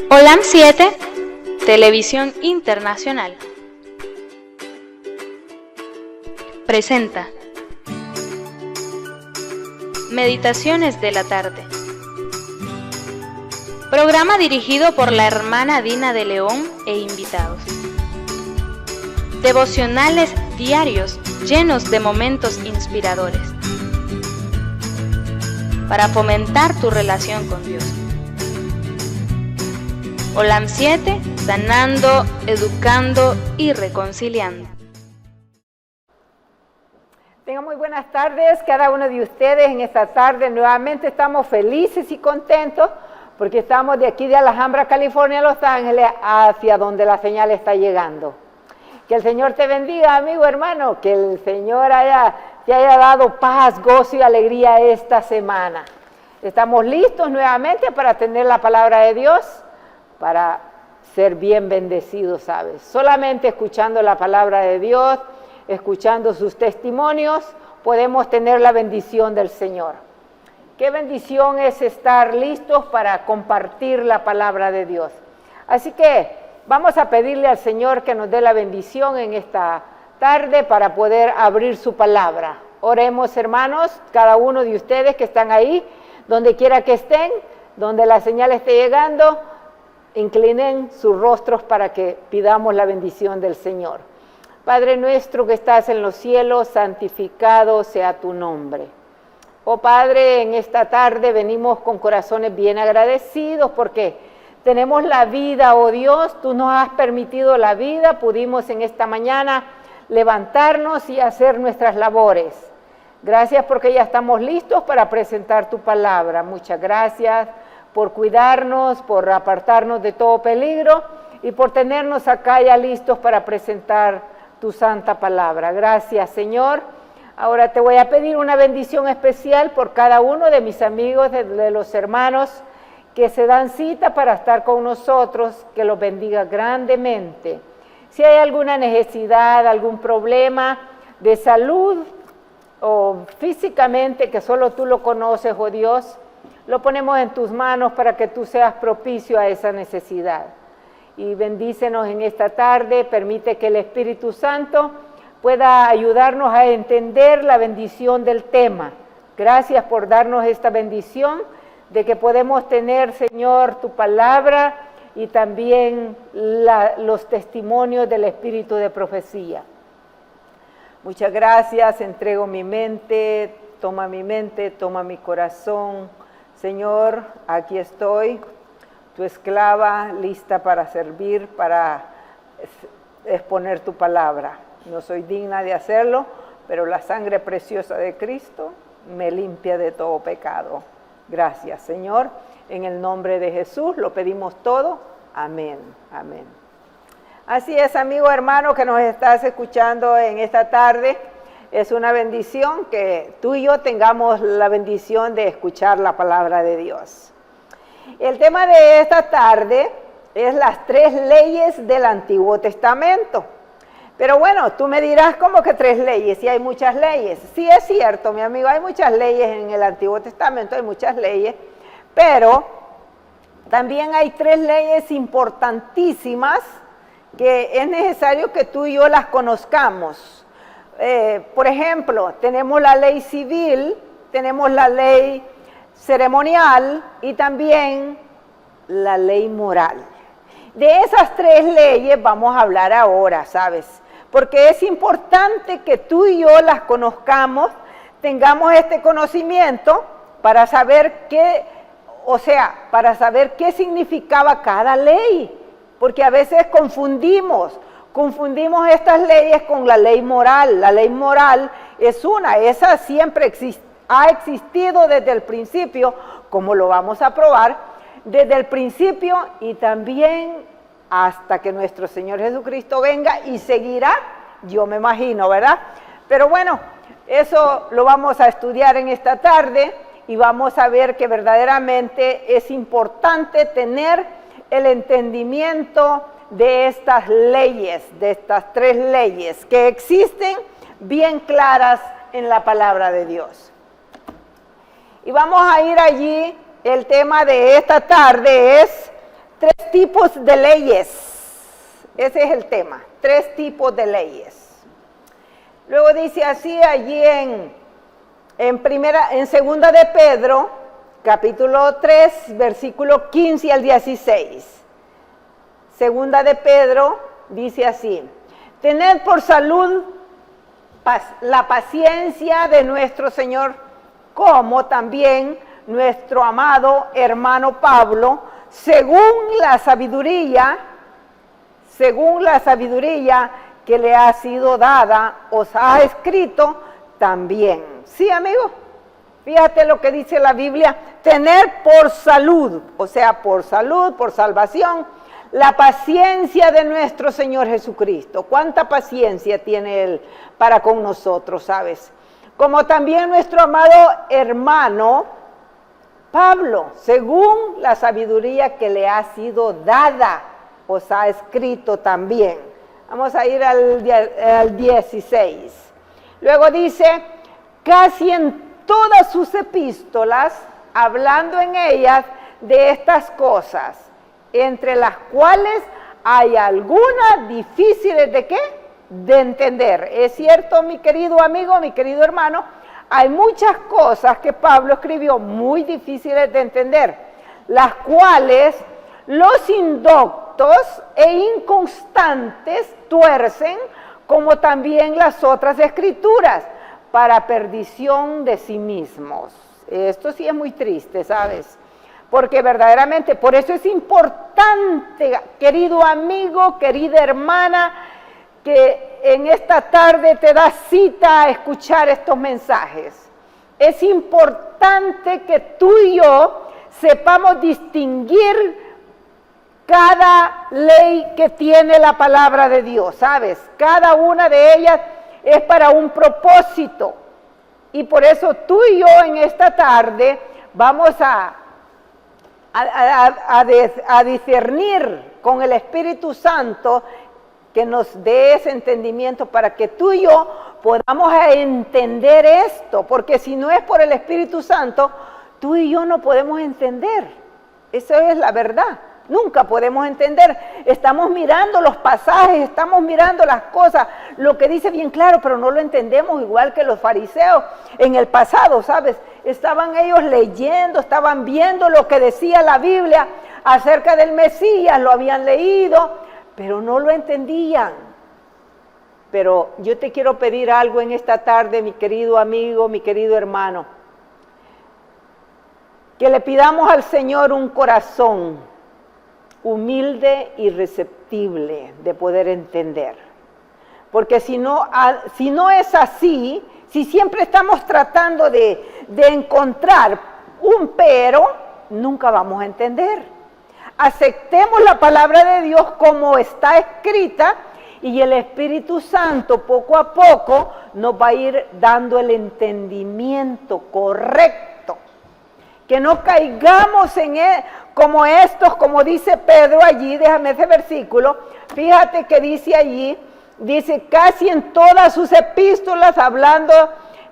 OLAM 7, Televisión Internacional, presenta Meditaciones de la Tarde, programa dirigido por la hermana Dina de León e invitados. Devocionales diarios llenos de momentos inspiradores para fomentar tu relación con Dios. OLAM 7, sanando, educando y reconciliando. Tengan muy buenas tardes cada uno de ustedes en esta tarde. Nuevamente estamos felices y contentos porque estamos de aquí de Alhambra, California, Los Ángeles, hacia donde la señal está llegando. Que el Señor te bendiga, amigo, hermano, que el Señor te haya dado paz, gozo y alegría esta semana. Estamos listos nuevamente para tener la palabra de Dios, para ser bien bendecidos, ¿sabes? Solamente escuchando la palabra de Dios, escuchando sus testimonios, podemos tener la bendición del Señor. Qué bendición es estar listos para compartir la palabra de Dios. Así que vamos a pedirle al Señor que nos dé la bendición en esta tarde para poder abrir su palabra. Oremos, hermanos, cada uno de ustedes que están ahí, donde quiera que estén, donde la señal esté llegando, inclinen sus rostros para que pidamos la bendición del Señor. Padre nuestro que estás en los cielos, santificado sea tu nombre. Oh Padre, en esta tarde venimos con corazones bien agradecidos porque tenemos la vida, oh Dios, tú nos has permitido la vida, pudimos en esta mañana levantarnos y hacer nuestras labores. Gracias porque ya estamos listos para presentar tu palabra. Muchas gracias por cuidarnos, por apartarnos de todo peligro y por tenernos acá ya listos para presentar tu santa palabra. Gracias, Señor. Ahora te voy a pedir una bendición especial por cada uno de mis amigos, de los hermanos que se dan cita para estar con nosotros, que los bendiga grandemente. Si hay alguna necesidad, algún problema de salud o físicamente que solo tú lo conoces, oh Dios, lo ponemos en tus manos para que tú seas propicio a esa necesidad. Y bendícenos en esta tarde, permite que el Espíritu Santo pueda ayudarnos a entender la bendición del tema. Gracias por darnos esta bendición de que podemos tener, Señor, tu palabra y también los testimonios del Espíritu de profecía. Muchas gracias, entrego mi mente, toma mi corazón. Señor, aquí estoy, tu esclava, lista para servir, para exponer tu palabra. No soy digna de hacerlo, pero la sangre preciosa de Cristo me limpia de todo pecado. Gracias, Señor. En el nombre de Jesús lo pedimos todo. Amén. Amén. Así es, amigo hermano que nos estás escuchando en esta tarde. Es una bendición que tú y yo tengamos la bendición de escuchar la palabra de Dios. El tema de esta tarde es las 3 leyes del Antiguo Testamento. Pero bueno, tú me dirás, ¿cómo que 3 leyes? Si hay muchas leyes. Sí, es cierto, mi amigo, hay muchas leyes en el Antiguo Testamento, hay muchas leyes, pero también hay 3 leyes importantísimas que es necesario que tú y yo las conozcamos. Por ejemplo, tenemos la ley civil, tenemos la ley ceremonial y también la ley moral. De esas 3 leyes vamos a hablar ahora, ¿sabes? Porque es importante que tú y yo las conozcamos, tengamos este conocimiento para saber para saber qué significaba cada ley, porque a veces confundimos estas leyes con la ley moral. La ley moral es esa siempre ha existido desde el principio, como lo vamos a probar, desde el principio y también hasta que nuestro Señor Jesucristo venga y seguirá, yo me imagino, ¿verdad? Pero bueno, eso lo vamos a estudiar en esta tarde y vamos a ver que verdaderamente es importante tener el entendimiento de estas leyes, de estas 3 leyes que existen bien claras en la palabra de Dios. Y vamos a ir allí, el tema de esta tarde es 3 tipos de leyes. Ese es el tema, 3 tipos de leyes. Luego dice así allí en segunda de Pedro, capítulo 3, versículo 15 al 16. Segunda de Pedro dice así: tened por salud la paciencia de nuestro Señor, como también nuestro amado hermano Pablo, según la sabiduría que le ha sido dada, os ha escrito también. ¿Sí, amigo? Fíjate lo que dice la Biblia: tener por salud, o sea, por salud, por salvación, la paciencia de nuestro Señor Jesucristo. ¿Cuánta paciencia tiene Él para con nosotros, sabes? Como también nuestro amado hermano Pablo, según la sabiduría que le ha sido dada, os ha escrito también. Vamos a ir al 16. Luego dice: casi en todas sus epístolas, hablando en ellas de estas cosas, entre las cuales hay algunas difíciles ¿de qué? De entender. Es cierto, mi querido amigo, mi querido hermano, hay muchas cosas que Pablo escribió muy difíciles de entender, las cuales los indoctos e inconstantes tuercen, como también las otras escrituras, para perdición de sí mismos. Esto sí es muy triste, ¿sabes? Porque verdaderamente, por eso es importante, querido amigo, querida hermana, que en esta tarde te das cita a escuchar estos mensajes. Es importante que tú y yo sepamos distinguir cada ley que tiene la palabra de Dios, ¿sabes? Cada una de ellas es para un propósito. Y por eso tú y yo en esta tarde vamos a discernir con el Espíritu Santo que nos dé ese entendimiento para que tú y yo podamos entender esto, porque si no es por el Espíritu Santo, tú y yo no podemos entender. Esa es la verdad. Nunca podemos entender. Estamos mirando los pasajes, estamos mirando las cosas, lo que dice bien claro, pero no lo entendemos, igual que los fariseos en el pasado, ¿sabes? Estaban ellos leyendo, estaban viendo lo que decía la Biblia acerca del Mesías, lo habían leído, pero no lo entendían. Pero yo te quiero pedir algo en esta tarde, mi querido amigo, mi querido hermano, que le pidamos al Señor un corazón humilde y receptible de poder entender. Porque si no es así, si siempre estamos tratando de encontrar un pero, nunca vamos a entender. Aceptemos la palabra de Dios como está escrita y el Espíritu Santo poco a poco nos va a ir dando el entendimiento correcto. Que no caigamos en como estos, como dice Pedro allí, déjame ese versículo, fíjate que dice allí, dice casi en todas sus epístolas, hablando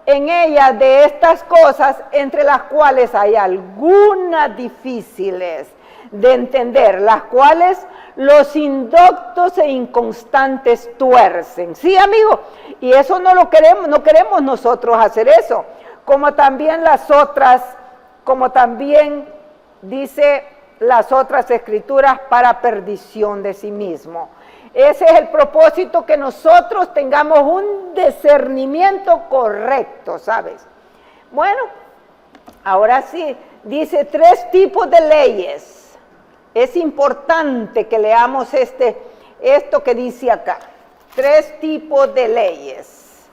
en ellas de estas cosas, entre las cuales hay algunas difíciles de entender, las cuales los indoctos e inconstantes tuercen. Sí, amigo, y eso no lo queremos, no queremos nosotros hacer eso, como también dice las otras escrituras, para perdición de sí mismo. Ese es el propósito, que nosotros tengamos un discernimiento correcto, ¿sabes? Bueno, ahora sí, dice 3 tipos de leyes. Es importante que leamos esto que dice acá. 3 tipos de leyes.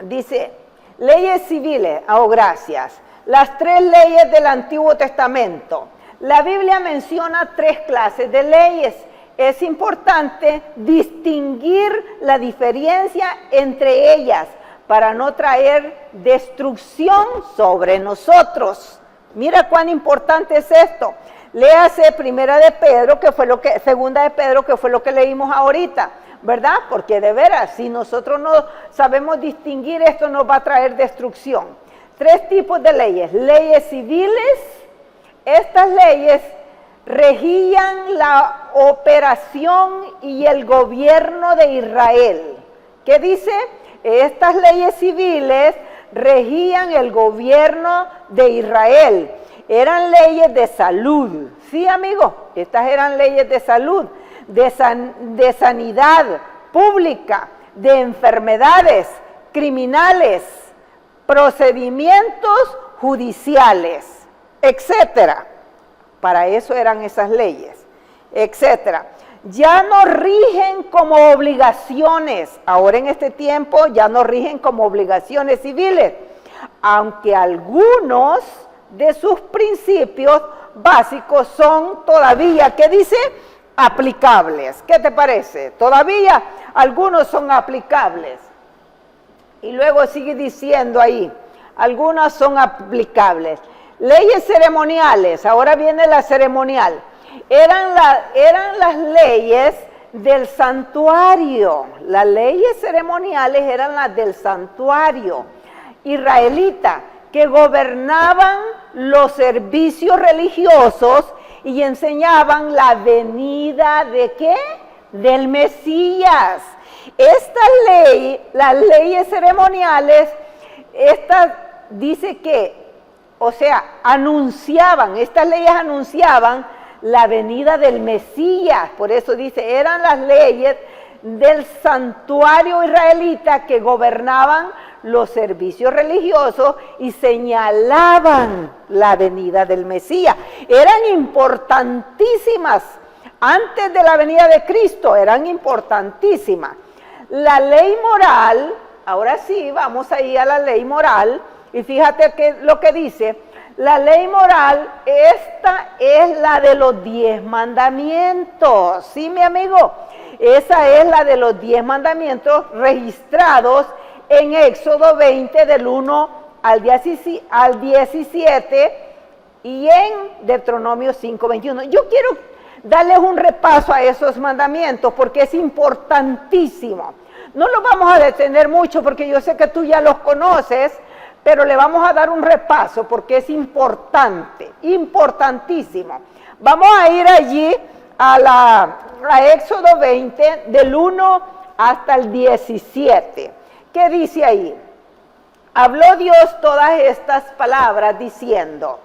Dice, leyes civiles, gracias. Las 3 leyes del Antiguo Testamento. La Biblia menciona 3 clases de leyes. Es importante distinguir la diferencia entre ellas para no traer destrucción sobre nosotros. Mira cuán importante es esto. Léase Segunda de Pedro, que fue lo que leímos ahorita, ¿verdad? Porque de veras, si nosotros no sabemos distinguir esto, nos va a traer destrucción. 3 tipos de leyes: leyes civiles, estas leyes regían la operación y el gobierno de Israel. ¿Qué dice? Estas leyes civiles regían el gobierno de Israel. Eran leyes de salud. Sí, amigo, estas eran leyes de salud, de sanidad pública, de enfermedades criminales, procedimientos judiciales, etcétera. Para eso eran esas leyes, etcétera. Ya no rigen como obligaciones, ahora en este tiempo ya no rigen como obligaciones civiles, aunque algunos de sus principios básicos son todavía, ¿qué dice? Aplicables. ¿Qué te parece? Todavía algunos son aplicables. Y luego sigue diciendo ahí, algunos son aplicables. Leyes ceremoniales, ahora viene la ceremonial. Eran las leyes del santuario. Las leyes ceremoniales eran las del santuario israelita, que gobernaban los servicios religiosos y enseñaban la venida ¿de qué? Del Mesías. Esta ley, las leyes ceremoniales, dice que, o sea, estas leyes anunciaban la venida del Mesías. Por eso dice, eran las leyes del santuario israelita que gobernaban los servicios religiosos y señalaban la venida del Mesías. Eran importantísimas. Antes de la venida de Cristo eran importantísimas. La ley moral, ahora sí, vamos ahí a la ley moral, y fíjate que lo que dice, la ley moral, esta es la de los 10 mandamientos, ¿sí, mi amigo? Esa es la de los 10 mandamientos registrados en Éxodo 20 del 1 al 17 y en Deuteronomio 5:21. Yo quiero darles un repaso a esos mandamientos porque es importantísimo. No los vamos a detener mucho porque yo sé que tú ya los conoces, pero le vamos a dar un repaso porque es importante, importantísimo. Vamos a ir allí a Éxodo 20, del 1 hasta el 17. ¿Qué dice ahí? Habló Dios todas estas palabras diciendo,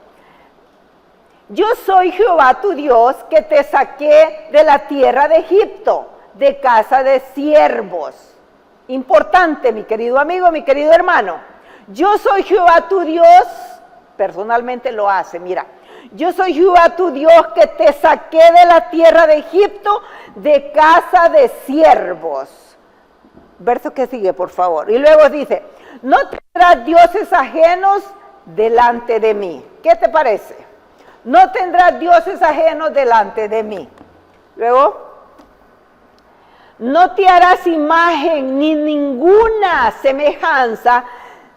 yo soy Jehová tu Dios que te saqué de la tierra de Egipto, de casa de siervos. Importante, mi querido amigo, mi querido hermano. Yo soy Jehová tu Dios, personalmente lo hace, mira. Yo soy Jehová tu Dios que te saqué de la tierra de Egipto, de casa de siervos. Verso que sigue, por favor. Y luego dice, no tendrás dioses ajenos delante de mí. ¿Qué te parece? No tendrás dioses ajenos delante de mí. Luego, no te harás imagen ni ninguna semejanza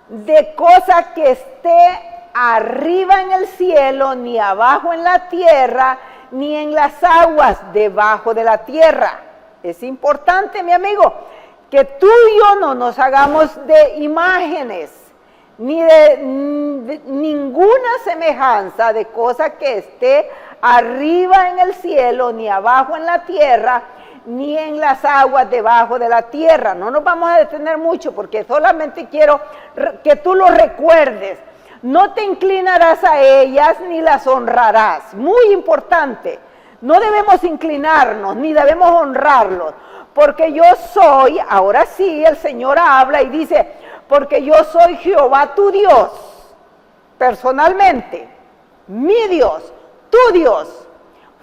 de cosa que esté arriba en el cielo, ni abajo en la tierra, ni en las aguas debajo de la tierra. Es importante, mi amigo, que tú y yo no nos hagamos de imágenes, ni de ninguna semejanza de cosa que esté arriba en el cielo, ni abajo en la tierra, ni en las aguas debajo de la tierra. No nos vamos a detener mucho porque solamente quiero que tú lo recuerdes. No te inclinarás a ellas ni las honrarás. Muy importante. No debemos inclinarnos ni debemos honrarlos. Porque yo soy, ahora sí, el Señor habla y dice, porque yo soy Jehová tu Dios, personalmente, mi Dios, tu Dios,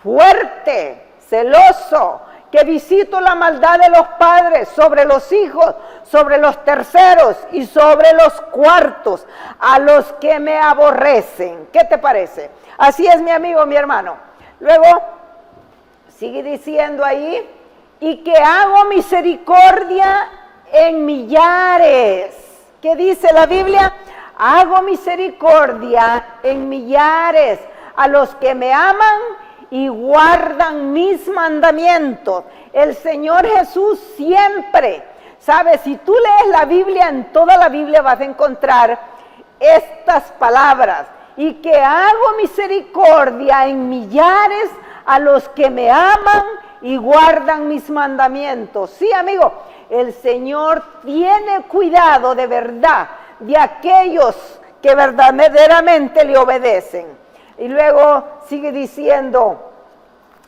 fuerte, celoso, que visito la maldad de los padres sobre los hijos, sobre los terceros y sobre los cuartos, a los que me aborrecen. ¿Qué te parece? Así es, mi amigo, mi hermano. Luego, sigue diciendo ahí, y que hago misericordia en millares. ¿Qué dice la Biblia? Hago misericordia en millares a los que me aman y guardan mis mandamientos. El Señor Jesús siempre, ¿sabes? Si tú lees la Biblia, en toda la Biblia vas a encontrar estas palabras. y que hago misericordia en millares a los que me aman y guardan mis mandamientos. Sí, amigo, el Señor tiene cuidado de verdad de aquellos que verdaderamente le obedecen. Y luego sigue diciendo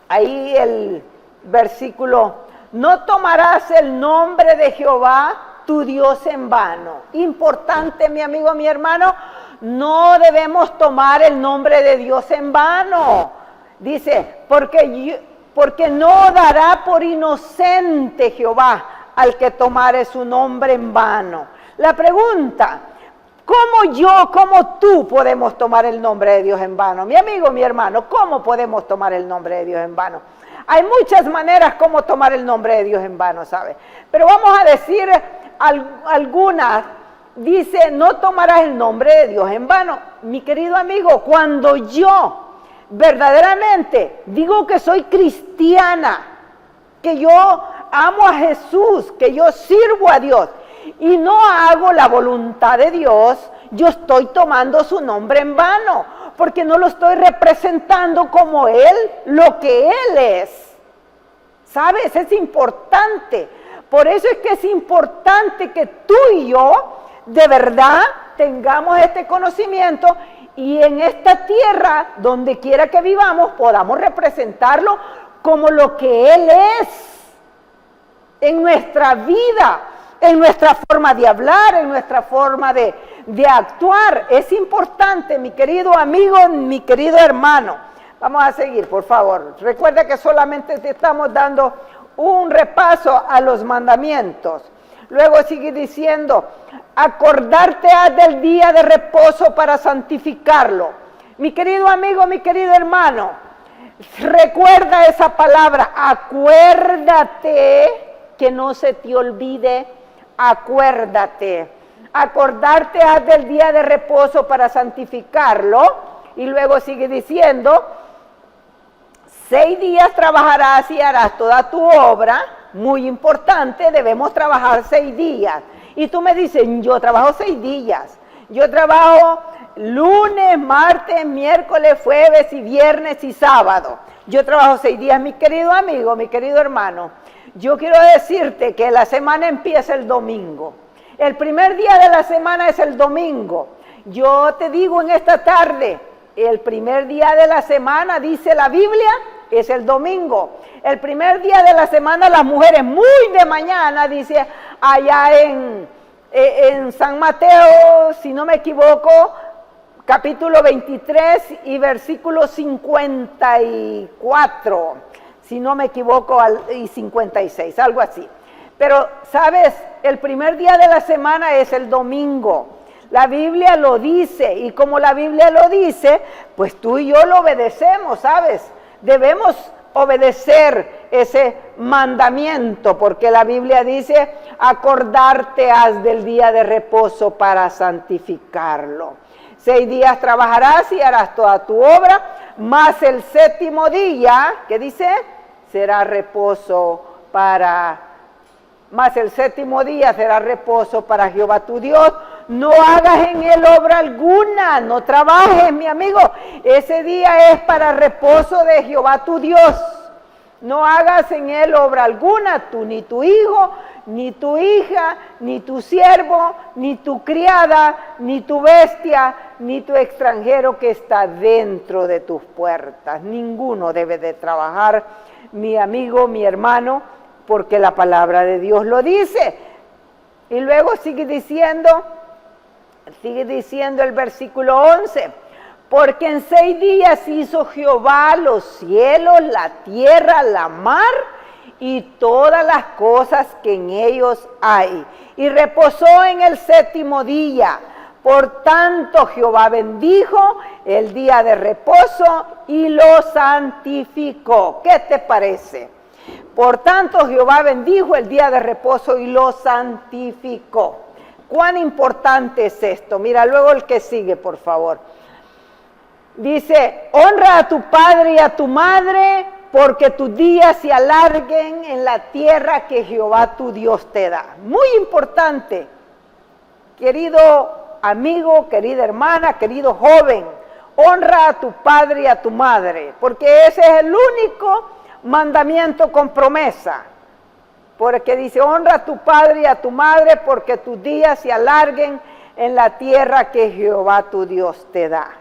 ahí el versículo: no tomarás el nombre de Jehová tu Dios en vano. Importante, mi amigo, mi hermano, no debemos tomar el nombre de Dios en vano. Dice, porque no dará por inocente Jehová al que tomare su nombre en vano. La pregunta: ¿cómo tú podemos tomar el nombre de Dios en vano? Mi amigo, mi hermano, ¿cómo podemos tomar el nombre de Dios en vano? Hay muchas maneras como tomar el nombre de Dios en vano, ¿sabe? Pero vamos a decir algunas. Dice, no tomarás el nombre de Dios en vano. Mi querido amigo, cuando yo verdaderamente digo que soy cristiana, que yo amo a Jesús, que yo sirvo a Dios y no hago la voluntad de Dios, yo estoy tomando su nombre en vano, porque no lo estoy representando como Él, lo que Él es. ¿Sabes? Es importante. Por eso es que es importante que tú y yo de verdad tengamos este conocimiento y en esta tierra, donde quiera que vivamos, podamos representarlo como lo que Él es en nuestra vida, en nuestra forma de hablar, en nuestra forma de actuar. Es importante, mi querido amigo, mi querido hermano. Vamos a seguir, por favor. Recuerda que solamente te estamos dando un repaso a los mandamientos. Luego sigue diciendo, acordarte has del día de reposo para santificarlo. Mi querido amigo, mi querido hermano, recuerda esa palabra, acuérdate, que no se te olvide, acuérdate. Acordarte has del día de reposo para santificarlo. Y luego sigue diciendo, 6 días trabajarás y harás toda tu obra. Muy importante, debemos trabajar 6 días. Y tú me dices, yo trabajo 6 días. Yo trabajo lunes, martes, miércoles, jueves y viernes y sábado. Yo trabajo 6 días, mi querido amigo, mi querido hermano. Yo quiero decirte que la semana empieza el domingo. El primer día de la semana es el domingo. Yo te digo en esta tarde, el primer día de la semana, dice la Biblia, es el domingo. El primer día de la semana, las mujeres muy de mañana, dice allá en San Mateo, si no me equivoco, capítulo 23 y versículo 54, si no me equivoco, y 56, algo así. Pero, ¿sabes? El primer día de la semana es el domingo. La Biblia lo dice, y como la Biblia lo dice, pues tú y yo lo obedecemos, ¿sabes? Debemos obedecer ese mandamiento, porque la Biblia dice, acordarte has del día de reposo para santificarlo. 6 días trabajarás y harás toda tu obra, mas el 7º día, ¿qué dice? Será reposo mas el 7º día será reposo para Jehová tu Dios. No hagas en él obra alguna, no trabajes, mi amigo. Ese día es para reposo de Jehová tu Dios. No hagas en él obra alguna, tú ni tu hijo, ni tu hija, ni tu siervo, ni tu criada, ni tu bestia, ni tu extranjero que está dentro de tus puertas. Ninguno debe de trabajar, mi amigo, mi hermano, porque la palabra de Dios lo dice. Y luego sigue diciendo el versículo 11, porque en 6 días hizo Jehová los cielos, la tierra, la mar y todas las cosas que en ellos hay, y reposó en el 7º día. Por tanto Jehová bendijo el día de reposo y lo santificó. ¿Qué te parece? Por tanto Jehová bendijo el día de reposo y lo santificó. ¿Cuán importante es esto? Mira luego el que sigue, por favor. Dice, honra a tu padre y a tu madre, porque tus días se alarguen en la tierra que Jehová tu Dios te da. Muy importante, querido amigo, querida hermana, querido joven. honra a tu padre y a tu madre, porque ese es el único mandamiento con promesa. Porque dice, honra a tu padre y a tu madre, porque tus días se alarguen en la tierra que Jehová tu Dios te da.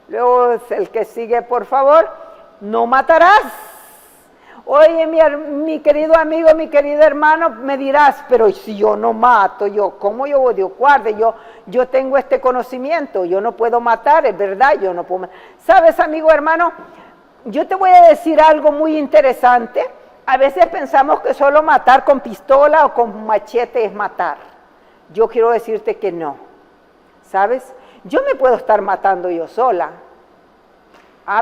Luego el que sigue, por favor, no matarás. Oye, mi querido amigo, mi querido hermano, me dirás, pero si yo no mato, ¿cómo yo, Dios guarde? Yo tengo este conocimiento, yo no puedo matar, es verdad, yo no puedo matar. ¿Sabes, amigo, hermano? Yo te voy a decir algo muy interesante. A veces pensamos que solo matar con pistola o con machete es matar. Yo quiero decirte que no, ¿sabes? Yo me puedo estar matando yo sola.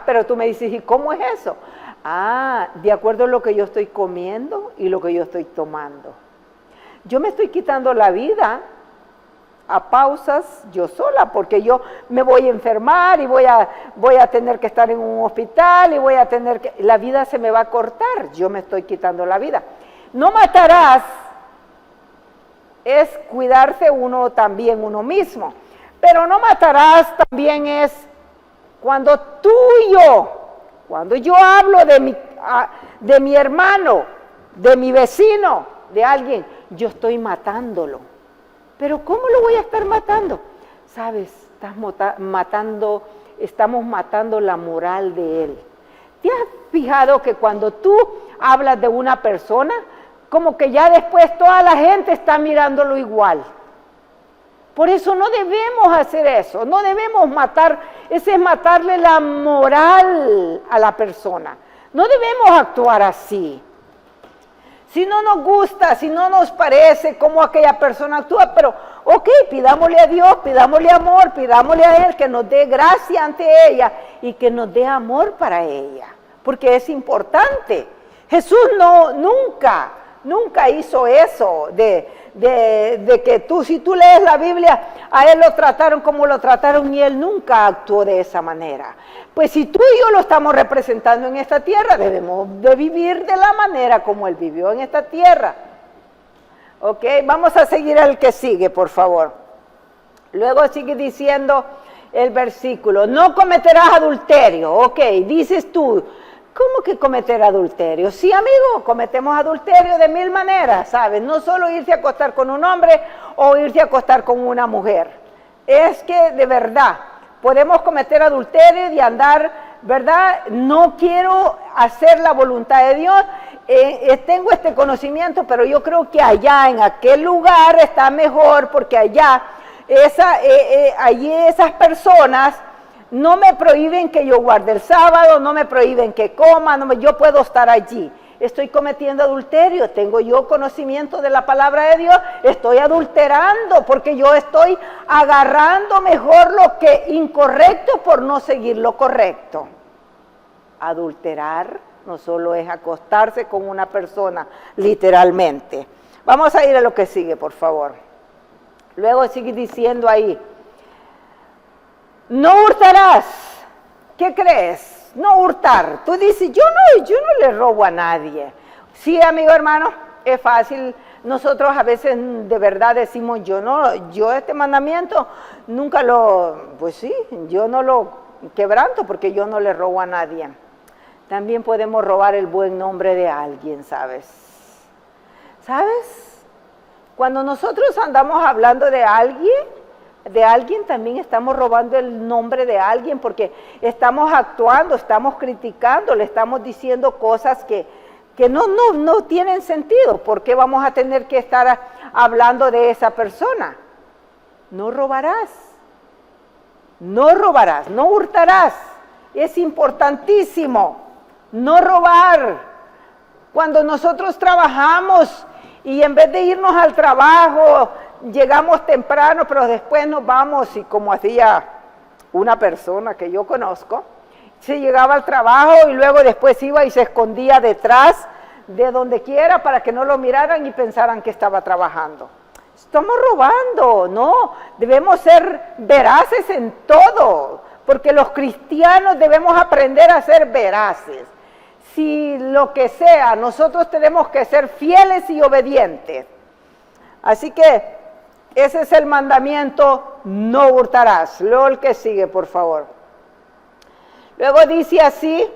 Pero tú me dices, ¿y cómo es eso? De acuerdo a lo que yo estoy comiendo y lo que yo estoy tomando. Yo me estoy quitando la vida a pausas yo sola, porque yo me voy a enfermar y voy a tener que estar en un hospital y voy a tener que... La vida se me va a cortar, yo me estoy quitando la vida. No matarás es cuidarse uno también, uno mismo. Pero no matarás también es cuando tú y yo... Cuando yo hablo de mi hermano, de mi vecino, de alguien, yo estoy matándolo. Pero ¿cómo lo voy a estar matando? Sabes, estamos matando la moral de él. ¿Te has fijado que cuando tú hablas de una persona, como que ya después toda la gente está mirándolo igual? Por eso no debemos hacer eso, no debemos matar, ese es matarle la moral a la persona. No debemos actuar así. Si no nos gusta, si no nos parece cómo aquella persona actúa, pero ok, pidámosle a Dios, pidámosle amor, pidámosle a Él que nos dé gracia ante ella y que nos dé amor para ella, porque es importante. Jesús nunca hizo eso de que si tú lees la Biblia, a él lo trataron como lo trataron y él nunca actuó de esa manera. Pues si tú y yo lo estamos representando en esta tierra, debemos de vivir de la manera como él vivió en esta tierra. Ok, vamos a seguir al que sigue, por favor. Luego sigue diciendo el versículo, no cometerás adulterio. Ok, dices tú, ¿cómo que cometer adulterio? Sí, amigo, cometemos adulterio de mil maneras, ¿sabes? No solo irse a acostar con un hombre o irse a acostar con una mujer. Es que de verdad podemos cometer adulterio y andar, ¿verdad? No quiero hacer la voluntad de Dios. Tengo este conocimiento, pero yo creo que allá, en aquel lugar, está mejor, porque allá, allí esas personas no me prohíben que yo guarde el sábado, no me prohíben que coma, yo puedo estar allí. Estoy cometiendo adulterio, tengo yo conocimiento de la palabra de Dios, estoy adulterando porque yo estoy agarrando mejor lo que incorrecto por no seguir lo correcto. Adulterar no solo es acostarse con una persona, literalmente. Vamos a ir a lo que sigue, por favor. Luego sigue diciendo ahí, no hurtarás. ¿Qué crees? No hurtar. Tú dices, yo no le robo a nadie. Sí, amigo hermano, es fácil. Nosotros a veces de verdad decimos, yo este mandamiento nunca yo no lo quebranto porque yo no le robo a nadie. También podemos robar el buen nombre de alguien, ¿sabes? ¿Sabes? Cuando nosotros andamos hablando de alguien también estamos robando el nombre de alguien porque estamos actuando, estamos criticando, le estamos diciendo cosas que no tienen sentido. ¿Por qué vamos a tener que estar hablando de esa persona? No robarás, no hurtarás. Es importantísimo no robar. Cuando nosotros trabajamos y en vez de irnos al trabajo, llegamos temprano, pero después nos vamos, y como hacía una persona que yo conozco, se llegaba al trabajo y luego después iba y se escondía detrás de donde quiera para que no lo miraran y pensaran que estaba trabajando. Estamos robando, no, debemos ser veraces en todo, porque los cristianos debemos aprender a ser veraces. Si lo que sea, nosotros tenemos que ser fieles y obedientes. Así que ese es el mandamiento, no hurtarás. Luego el que sigue, por favor. Luego dice así,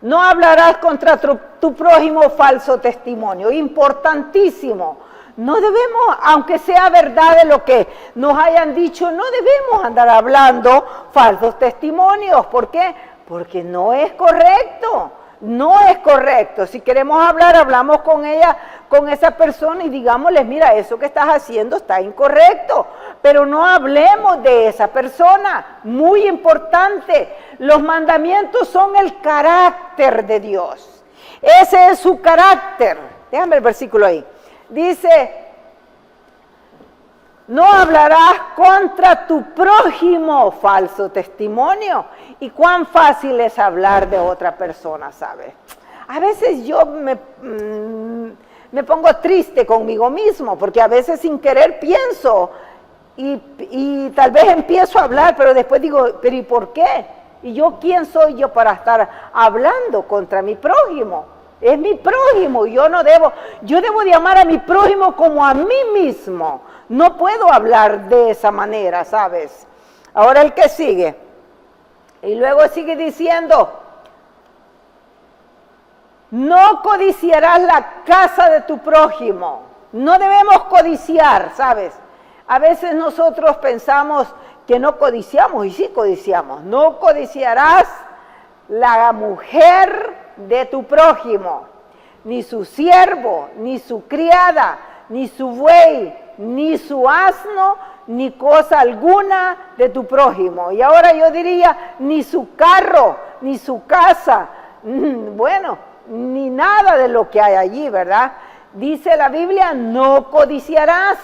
no hablarás contra tu prójimo falso testimonio. Importantísimo. No debemos, aunque sea verdad de lo que nos hayan dicho, no debemos andar hablando falsos testimonios. ¿Por qué? Porque no es correcto. No es correcto. Si queremos hablar, hablamos con ella, con esa persona y digámosles, mira, eso que estás haciendo está incorrecto. Pero no hablemos de esa persona. Muy importante. Los mandamientos son el carácter de Dios. Ese es su carácter. Déjame el versículo ahí. Dice, no hablarás contra tu prójimo falso testimonio. Y cuán fácil es hablar de otra persona, ¿sabes? A veces yo me pongo triste conmigo mismo, porque a veces sin querer pienso y tal vez empiezo a hablar, pero después digo, ¿pero y por qué? ¿Y yo quién soy yo para estar hablando contra mi prójimo? Es mi prójimo, yo debo de amar a mi prójimo como a mí mismo. No puedo hablar de esa manera, ¿sabes? Ahora el que sigue. Y luego sigue diciendo, no codiciarás la casa de tu prójimo. No debemos codiciar, ¿sabes? A veces nosotros pensamos que no codiciamos, y sí codiciamos. No codiciarás la mujer de tu prójimo, ni su siervo, ni su criada, ni su buey, ni su asno, ni cosa alguna de tu prójimo. Y ahora yo diría, ni su carro, ni su casa, bueno, ni nada de lo que hay allí, ¿verdad? Dice la Biblia, no codiciarás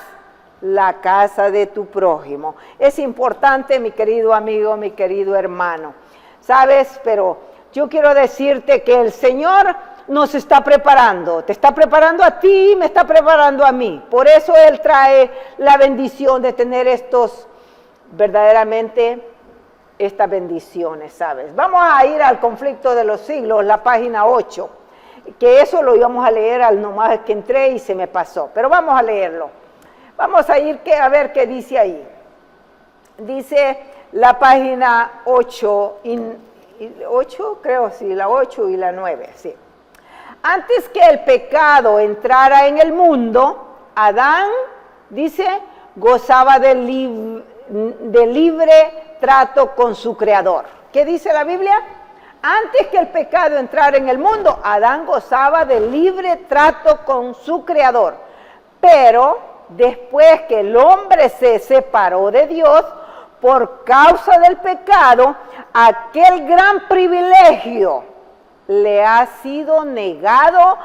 la casa de tu prójimo. Es importante, mi querido amigo, mi querido hermano, ¿sabes? Pero yo quiero decirte que el Señor nos está preparando, te está preparando a ti, me está preparando a mí. Por eso Él trae la bendición de tener verdaderamente estas bendiciones, ¿sabes? Vamos a ir al conflicto de los siglos, la página 8, que eso lo íbamos a leer al nomás que entré y se me pasó, pero vamos a leerlo. Vamos a ir a ver qué dice ahí. Dice la página 8, 8 creo, sí, la 8 y la 9, sí. Antes que el pecado entrara en el mundo, Adán, dice, gozaba de libre trato con su Creador. ¿Qué dice la Biblia? Antes que el pecado entrara en el mundo, Adán gozaba de libre trato con su Creador. Pero después que el hombre se separó de Dios, por causa del pecado, aquel gran privilegio le ha sido negado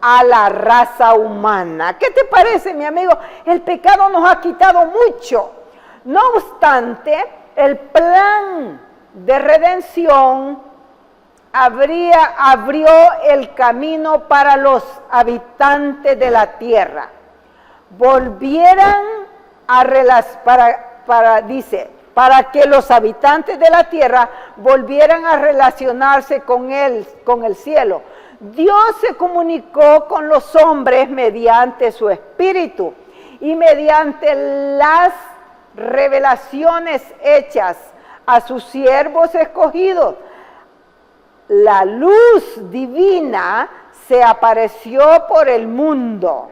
a la raza humana. ¿Qué te parece, mi amigo? El pecado nos ha quitado mucho. No obstante, el plan de redención abrió el camino para los habitantes de la tierra. Volvieran para que los habitantes de la tierra volvieran a relacionarse con él, con el cielo. Dios se comunicó con los hombres mediante su espíritu y mediante las revelaciones hechas a sus siervos escogidos. La luz divina se apareció por el mundo.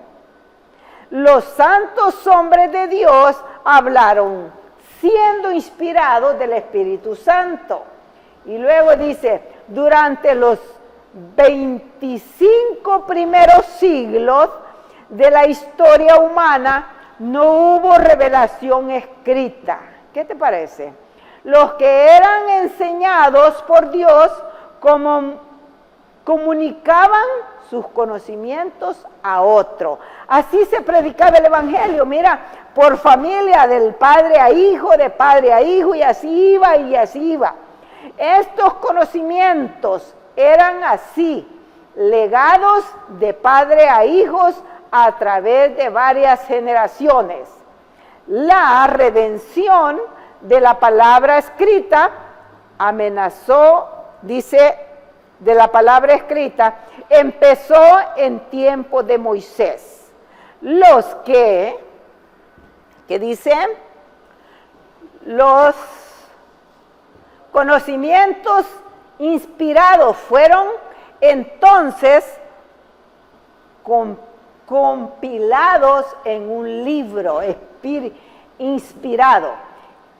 Los santos hombres de Dios hablaron siendo inspirados del Espíritu Santo. Y luego dice, durante los 25 primeros siglos de la historia humana no hubo revelación escrita. ¿Qué te parece? Los que eran enseñados por Dios comunicaban sus conocimientos a otro. Así se predicaba el Evangelio, mira, por familia, del padre a hijo, de padre a hijo, y así iba y así iba. Estos conocimientos eran así, legados de padre a hijos a través de varias generaciones. La redención de la palabra escrita amenazó, dice, de la palabra escrita, empezó en tiempo de Moisés. Los que dicen, los conocimientos inspirados fueron entonces compilados en un libro inspirado.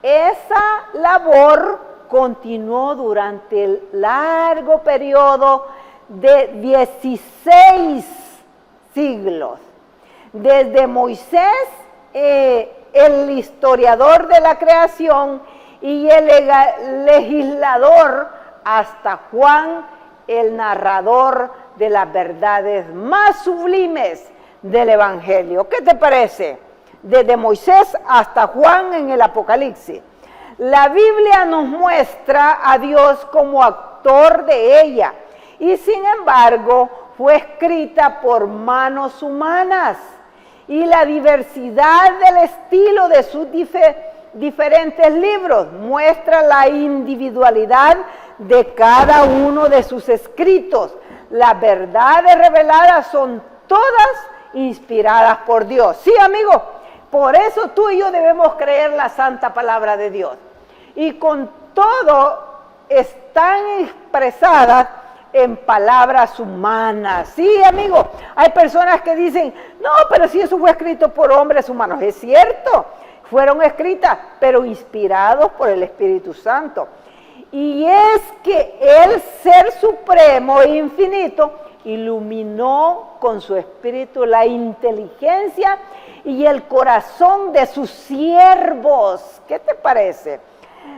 Esa labor continuó durante el largo periodo de 16 siglos. Desde Moisés, el historiador de la creación, y el legislador, hasta Juan, el narrador de las verdades más sublimes del Evangelio. ¿Qué te parece? Desde Moisés hasta Juan en el Apocalipsis. La Biblia nos muestra a Dios como autor de ella, y sin embargo fue escrita por manos humanas, y la diversidad del estilo de sus diferentes libros muestra la individualidad de cada uno de sus escritos. Las verdades reveladas son todas inspiradas por Dios. Sí, amigo, por eso tú y yo debemos creer la santa palabra de Dios. Y con todo están expresadas en palabras humanas. Sí, amigo, hay personas que dicen, no, pero si eso fue escrito por hombres humanos. Es cierto, fueron escritas, pero inspirados por el Espíritu Santo. Y es que el Ser Supremo e Infinito iluminó con su Espíritu la inteligencia y el corazón de sus siervos. ¿Qué te parece?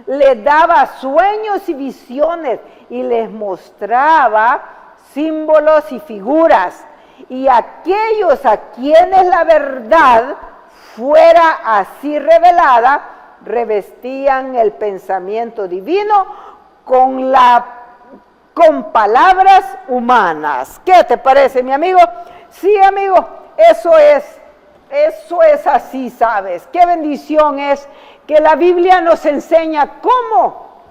Les daba sueños y visiones y les mostraba símbolos y figuras. Y aquellos a quienes la verdad fuera así revelada, revestían el pensamiento divino con palabras humanas. ¿Qué te parece, mi amigo? Sí, amigo, eso es así, ¿sabes? Qué bendición es que la Biblia nos enseña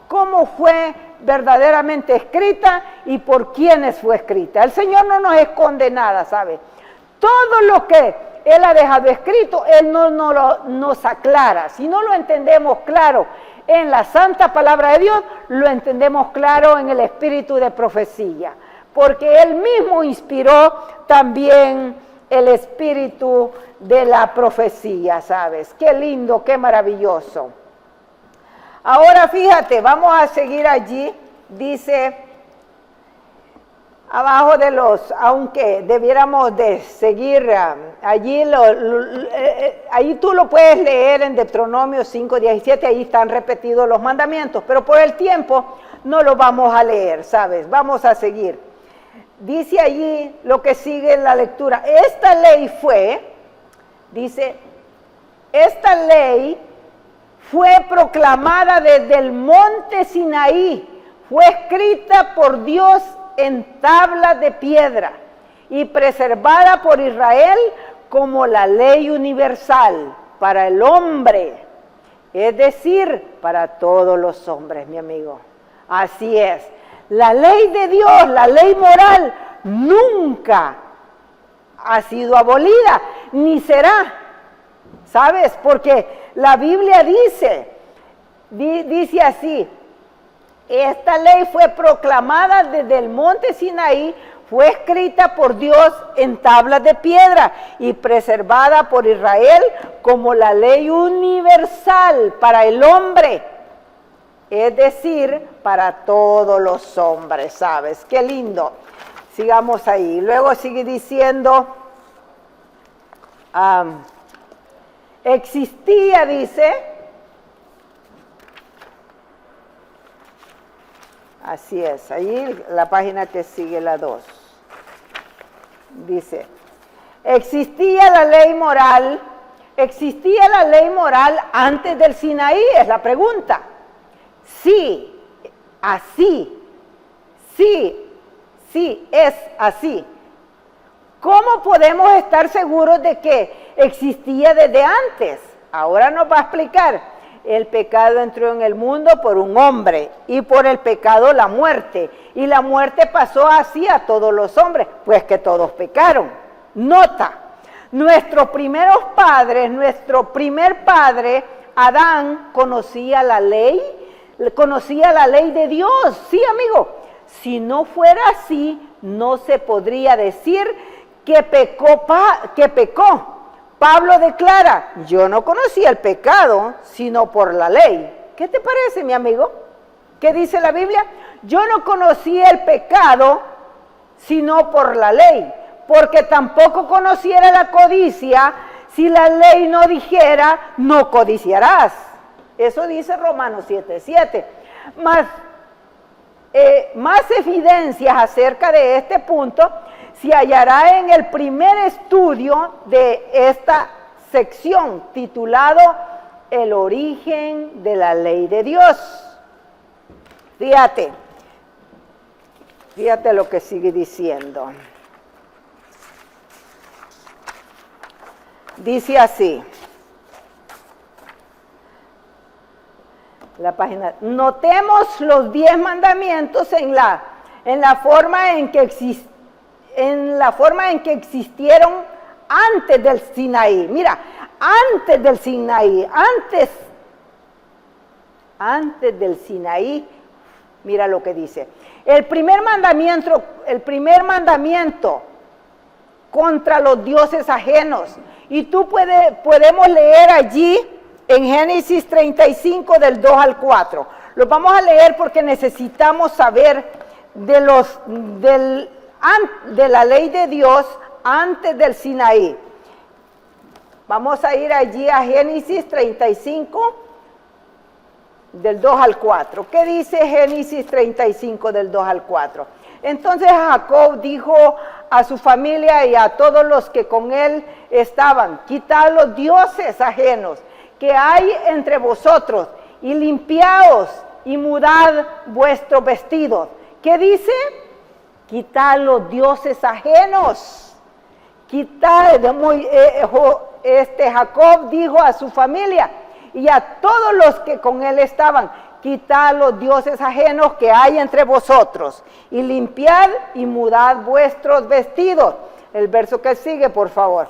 cómo fue verdaderamente escrita y por quiénes fue escrita. El Señor no nos esconde nada, ¿sabes? Todo lo que Él ha dejado escrito, Él no nos aclara. Si no lo entendemos claro en la santa palabra de Dios, lo entendemos claro en el espíritu de profecía. Porque Él mismo inspiró también el espíritu de la profecía, ¿sabes? Qué lindo, qué maravilloso. Ahora fíjate, vamos a seguir allí. Dice, abajo de aunque debiéramos de seguir allí, ahí tú lo puedes leer en Deuteronomio 5:17, ahí están repetidos los mandamientos, pero por el tiempo no lo vamos a leer, ¿sabes? Vamos a seguir. Dice allí lo que sigue en la lectura. Esta ley fue proclamada desde el monte Sinaí, fue escrita por Dios en tablas de piedra y preservada por Israel como la ley universal para el hombre, es decir, para todos los hombres, mi amigo. Así es. La ley de Dios, la ley moral, nunca ha sido abolida, ni será. ¿Sabes? Porque la Biblia dice así, esta ley fue proclamada desde el monte Sinaí, fue escrita por Dios en tablas de piedra y preservada por Israel como la ley universal para el hombre, es decir, para todos los hombres, ¿sabes? Qué lindo. Sigamos ahí. Luego sigue diciendo, existía, dice, así es, ahí la página que sigue, la 2. Dice, existía la ley moral antes del Sinaí, es la pregunta. Sí, así, sí, es así. ¿Cómo podemos estar seguros de que existía desde antes? Ahora nos va a explicar. El pecado entró en el mundo por un hombre y por el pecado la muerte. Y la muerte pasó así a todos los hombres, pues que todos pecaron. Nota, nuestros primeros padres, nuestro primer padre, Adán, conocía la ley conocía la ley de Dios. Sí, amigo, si no fuera así, no se podría decir que pecó. Pablo declara, yo no conocía el pecado, sino por la ley. ¿Qué te parece, mi amigo? ¿Qué dice la Biblia? Yo no conocía el pecado, sino por la ley, porque tampoco conociera la codicia si la ley no dijera, no codiciarás. Eso dice Romanos 7:7. Más evidencias acerca de este punto se hallará en el primer estudio de esta sección, titulado El origen de la ley de Dios. Fíjate lo que sigue diciendo. Dice así, la página, notemos los 10 mandamientos en la forma en que existieron antes del Sinaí. Mira, antes del Sinaí, antes del Sinaí, mira lo que dice. El primer mandamiento contra los dioses ajenos. Y tú podemos leer allí en Génesis 35 del 2 al 4. Los vamos a leer porque necesitamos saber de la ley de Dios antes del Sinaí. Vamos a ir allí a Génesis 35 del 2 al 4. ¿Qué dice Génesis 35 del 2 al 4? Entonces Jacob dijo a su familia y a todos los que con él estaban, quitad los dioses ajenos que hay entre vosotros y limpiaos y mudad vuestros vestidos. ¿Qué dice? Quitad los dioses ajenos. Jacob dijo a su familia y a todos los que con él estaban, quitad los dioses ajenos que hay entre vosotros y limpiad y mudad vuestros vestidos. El verso que sigue, por favor,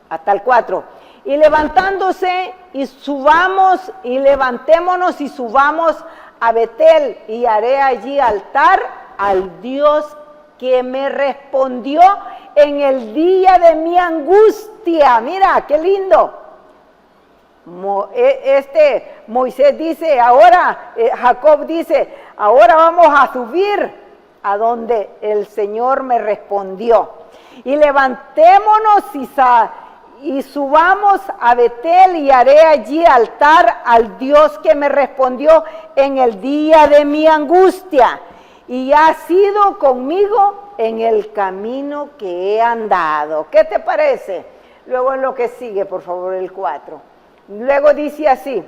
hasta el 4. Y levantándose y levantémonos y subamos a Betel y haré allí altar al Dios que me respondió en el día de mi angustia. Mira, qué lindo. Moisés dice, Jacob dice, ahora vamos a subir a donde el Señor me respondió. Y levantémonos y subamos a Betel y haré allí altar al Dios que me respondió en el día de mi angustia. Y ha sido conmigo en el camino que he andado. ¿Qué te parece? Luego en lo que sigue, por favor, el 4. Luego dice así,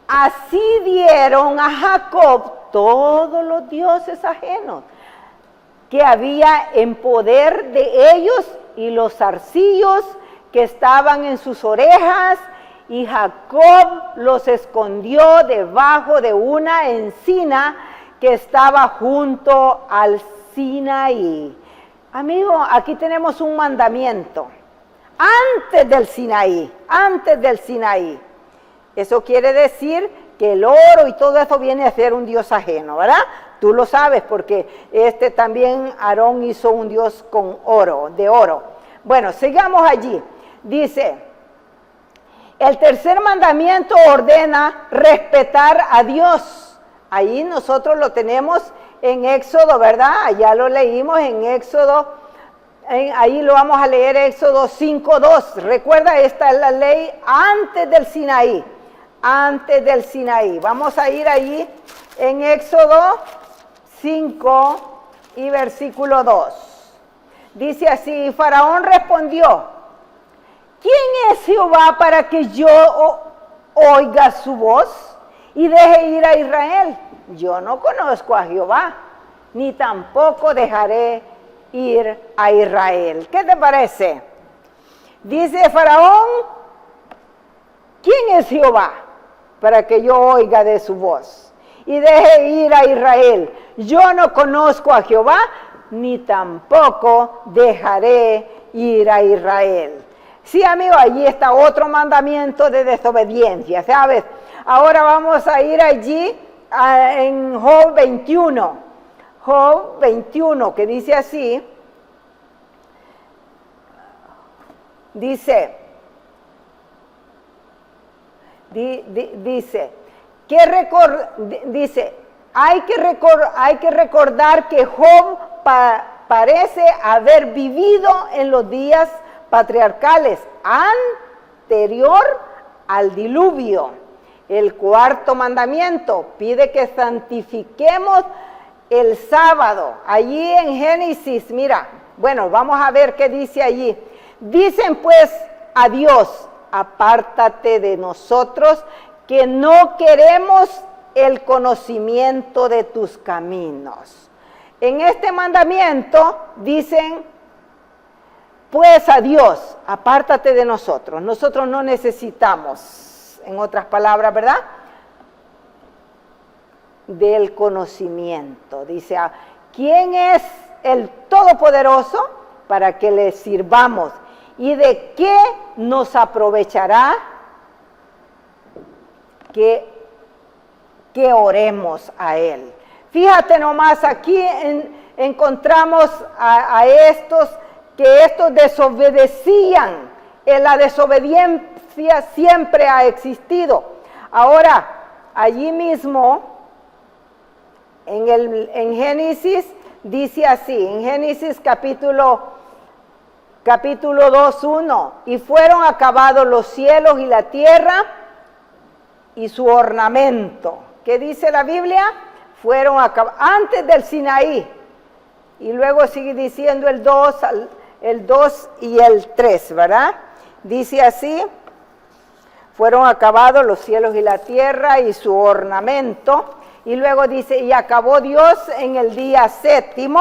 así dieron a Jacob todos los dioses ajenos que había en poder de ellos y los zarcillos que estaban en sus orejas, y Jacob los escondió debajo de una encina que estaba junto al Sinaí. Amigo, aquí tenemos un mandamiento. Antes del Sinaí. Eso quiere decir que el oro y todo eso viene a ser un dios ajeno, ¿verdad? Tú lo sabes porque también Aarón hizo un dios de oro. Bueno, sigamos allí. Dice, el tercer mandamiento ordena respetar a Dios. Ahí nosotros lo tenemos en Éxodo, ¿verdad? Ya lo leímos en Éxodo. Ahí lo vamos a leer, Éxodo 5:2. Recuerda, esta es la ley antes del Sinaí. Antes del Sinaí. Vamos a ir ahí en Éxodo 5 y versículo 2. Dice así, Faraón respondió, ¿quién es Jehová para que yo oiga su voz y deje ir a Israel? Yo no conozco a Jehová, ni tampoco dejaré ir a Israel. ¿Qué te parece? Dice Faraón, ¿quién es Jehová para que yo oiga de su voz y deje ir a Israel? Yo no conozco a Jehová, ni tampoco dejaré ir a Israel. Sí, amigo, allí está otro mandamiento de desobediencia, ¿sabes? Ahora vamos a ir allí en Job 21. Job 21, que dice así. Dice, hay que recordar que Job parece haber vivido en los días patriarcales anterior al diluvio. El cuarto mandamiento pide que santifiquemos el sábado. Allí en Génesis, mira, bueno, vamos a ver qué dice allí. Dicen pues a Dios, apártate de nosotros, que no queremos el conocimiento de tus caminos. En este mandamiento dicen, pues a Dios, apártate de nosotros. Nosotros no necesitamos, en otras palabras, ¿verdad? Del conocimiento. Dice, ¿quién es el Todopoderoso para que le sirvamos? ¿Y de qué nos aprovechará que oremos a Él? Fíjate nomás, aquí encontramos a estos, que estos desobedecían. La desobediencia siempre ha existido. Ahora, allí mismo, en Génesis, dice así, en Génesis capítulo 2:1, y fueron acabados los cielos y la tierra y su ornamento. ¿Qué dice la Biblia? Fueron acabados antes del Sinaí. Y luego sigue diciendo el 2 y el 3, ¿verdad? Dice así, fueron acabados los cielos y la tierra y su ornamento. Y luego dice, y acabó Dios en el día séptimo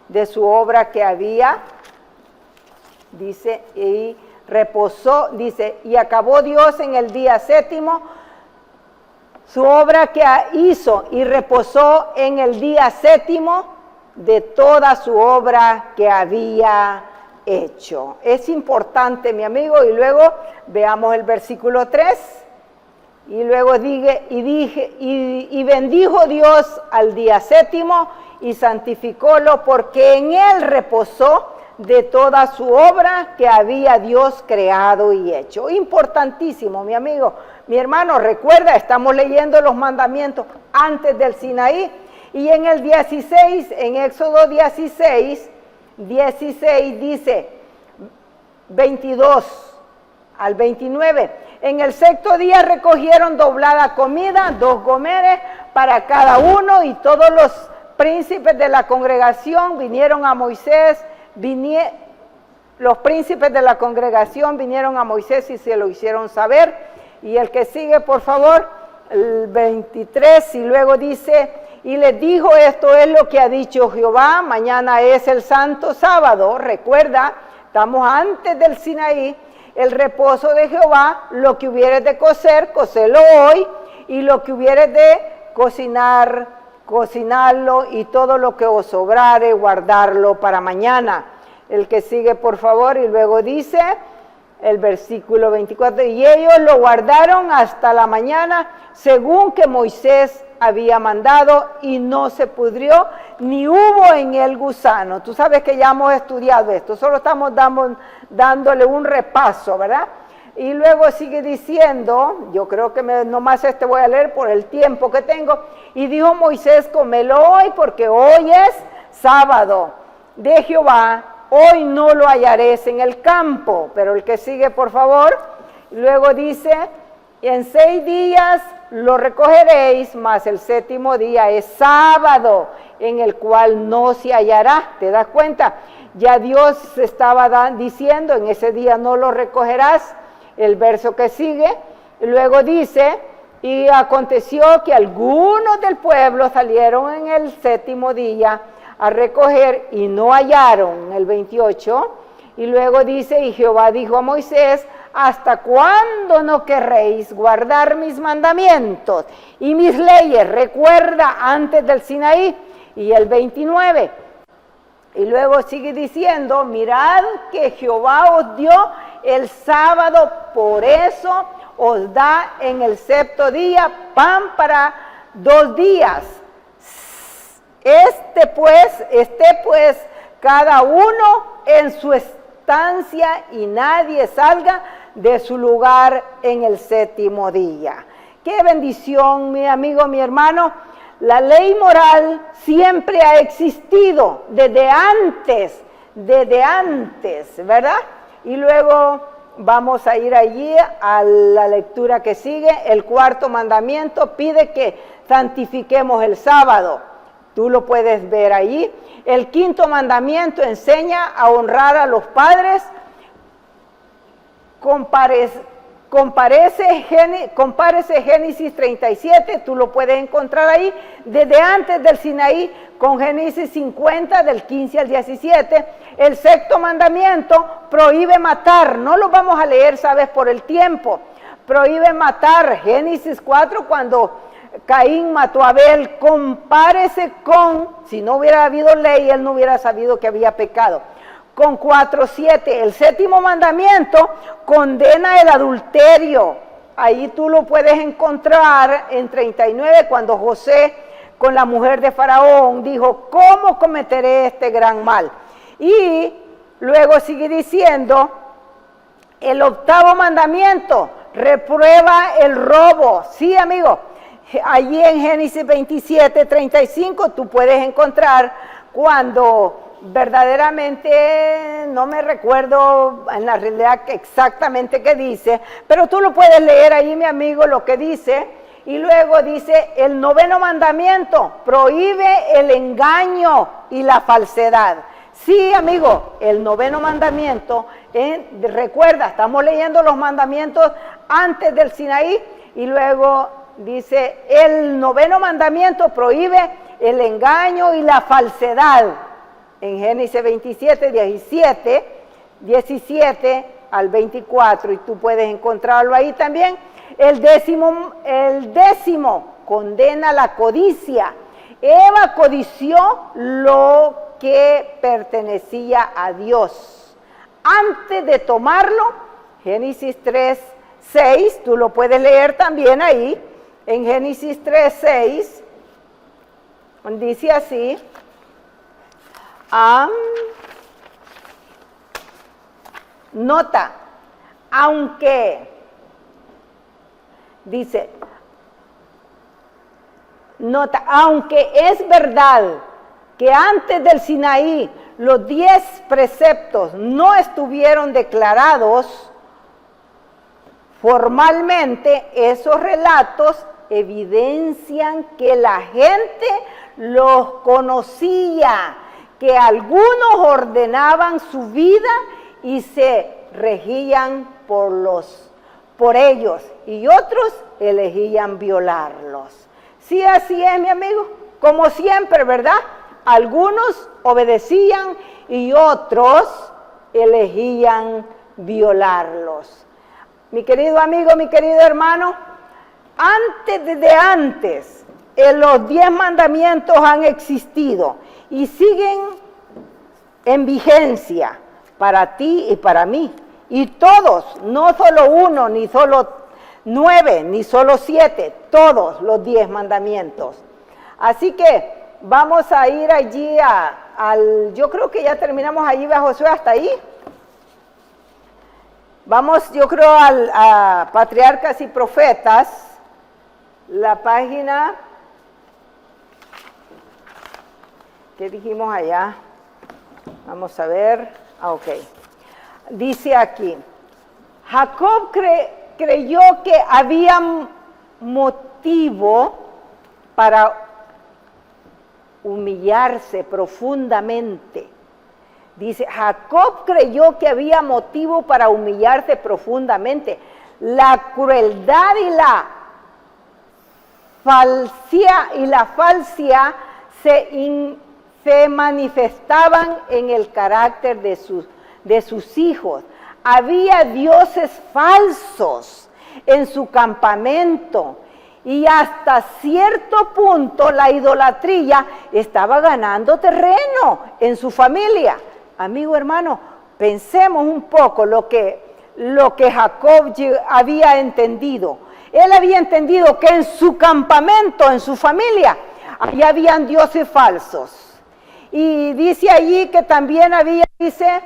de su obra que había. Dice, y reposó, dice, y acabó Dios en el día séptimo su obra que hizo, y reposó en el día séptimo de toda su obra que había hecho. Es importante, mi amigo, y luego veamos el versículo 3. Y luego y bendijo Dios al día séptimo y santificólo, porque en él reposó de toda su obra que había Dios creado y hecho. Importantísimo, mi amigo, mi hermano, recuerda, estamos leyendo los mandamientos antes del Sinaí, y en el 16, en Éxodo 16 dice, 22 al 29, en el sexto día recogieron doblada comida, 2 gomeres para cada uno, y todos los príncipes de la congregación vinieron a Moisés, los príncipes de la congregación vinieron a Moisés y se lo hicieron saber. Y el que sigue, por favor, el 23, y luego dice, y les dijo, esto es lo que ha dicho Jehová, mañana es el santo sábado. Recuerda, estamos antes del Sinaí, el reposo de Jehová, lo que hubieres de cocer, cocelo hoy, y lo que hubieres de cocinar, cocinarlo, y todo lo que os sobrare, guardarlo para mañana. El que sigue, por favor, y luego dice, el versículo 24, y ellos lo guardaron hasta la mañana, según que Moisés había mandado, y no se pudrió, ni hubo en él gusano. Tú sabes que ya hemos estudiado esto, solo estamos dándole un repaso, ¿verdad? Y luego sigue diciendo, yo creo que nomás voy a leer por el tiempo que tengo, y dijo Moisés, comelo hoy, porque hoy es sábado de Jehová, hoy no lo hallaréis en el campo. Pero el que sigue, por favor, luego dice, en 6 días lo recogeréis, mas el séptimo día es sábado, en el cual no se hallará. ¿Te das cuenta? Ya Dios estaba diciendo, en ese día no lo recogerás. El verso que sigue, luego dice, y aconteció que algunos del pueblo salieron en el séptimo día a recoger y no hallaron, el 28, y luego dice, y Jehová dijo a Moisés, ¿hasta cuándo no querréis guardar mis mandamientos y mis leyes? Recuerda, antes del Sinaí. Y el 29, Y luego sigue diciendo, mirad que Jehová os dio el sábado, por eso os da en el sexto día pan para 2 días. Esté pues cada uno en su estancia y nadie salga de su lugar en el séptimo día. Qué bendición, mi amigo, mi hermano. La ley moral siempre ha existido desde antes, ¿verdad? Y luego vamos a ir allí a la lectura que sigue. El 4º mandamiento pide que santifiquemos el sábado. Tú lo puedes ver allí. El 5º mandamiento enseña a honrar a los padres. Compárese Génesis 37, tú lo puedes encontrar ahí, desde antes del Sinaí, con Génesis 50, del 15 al 17. El 6º mandamiento prohíbe matar, no lo vamos a leer, sabes, por el tiempo. Prohíbe matar, Génesis 4, cuando Caín mató a Abel. Compárese con, si no hubiera habido ley, él no hubiera sabido que había pecado. Con 4:7, el 7º mandamiento condena el adulterio. Ahí tú lo puedes encontrar en 39, cuando José con la mujer de Faraón dijo, ¿cómo cometeré este gran mal? Y luego sigue diciendo, el 8º mandamiento, reprueba el robo. Sí, amigo, allí en Génesis 27:35 tú puedes encontrar cuando verdaderamente, no me recuerdo en la realidad exactamente qué dice, pero tú lo puedes leer ahí, mi amigo, lo que dice. Y luego dice, el 9º mandamiento prohíbe el engaño y la falsedad. Sí, amigo, el 9º mandamiento, recuerda, estamos leyendo los mandamientos antes del Sinaí, y luego dice, el 9º mandamiento prohíbe el engaño y la falsedad. En Génesis 17 al 24, y tú puedes encontrarlo ahí también. El décimo condena la codicia. Eva codició lo que pertenecía a Dios. Antes de tomarlo, Génesis 3:6, tú lo puedes leer también ahí, en Génesis 3:6, dice así, nota, aunque es verdad que antes del Sinaí los 10 preceptos no estuvieron declarados formalmente, esos relatos evidencian que la gente los conocía, que algunos ordenaban su vida y se regían por ellos, y otros elegían violarlos. Sí, así es, mi amigo, como siempre, ¿verdad? Algunos obedecían y otros elegían violarlos. Mi querido amigo, mi querido hermano, desde antes, los 10 mandamientos han existido y siguen en vigencia para ti y para mí. Y todos, no solo uno, ni solo 9, ni solo 7, todos los 10 mandamientos. Así que vamos a ir allí yo creo que ya terminamos allí, Josué, hasta ahí. Vamos, yo creo, a Patriarcas y Profetas, la página, ¿qué dijimos allá? Vamos a ver, ok. Dice aquí, Jacob creyó que había motivo para humillarse profundamente. Dice, Jacob creyó que había motivo para humillarse profundamente. La crueldad y la falsia se manifestaban en el carácter de sus hijos. Había dioses falsos en su campamento Y hasta cierto punto la idolatría estaba ganando terreno en su familia. Amigo hermano, pensemos un poco lo que Jacob había entendido. Él había entendido que en su campamento, en su familia, allá habían dioses falsos. Y dice allí que también había, dice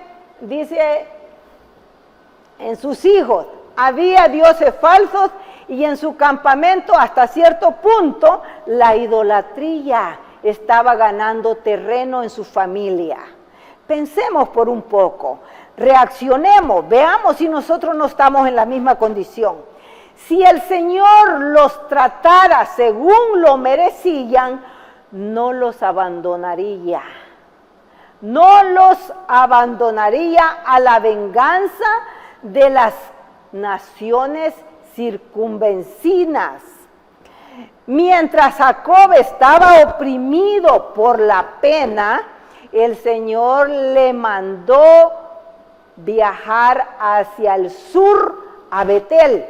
en sus hijos, había dioses falsos. Y en su campamento, hasta cierto punto, la idolatría estaba ganando terreno en su familia. Pensemos por un poco, reaccionemos, veamos si nosotros no estamos en la misma condición. Si el Señor los tratara según lo merecían, no los abandonaría. No los abandonaría a la venganza de las naciones circunvecinas. Mientras Jacob estaba oprimido por la pena, el Señor le mandó viajar hacia el sur a Betel.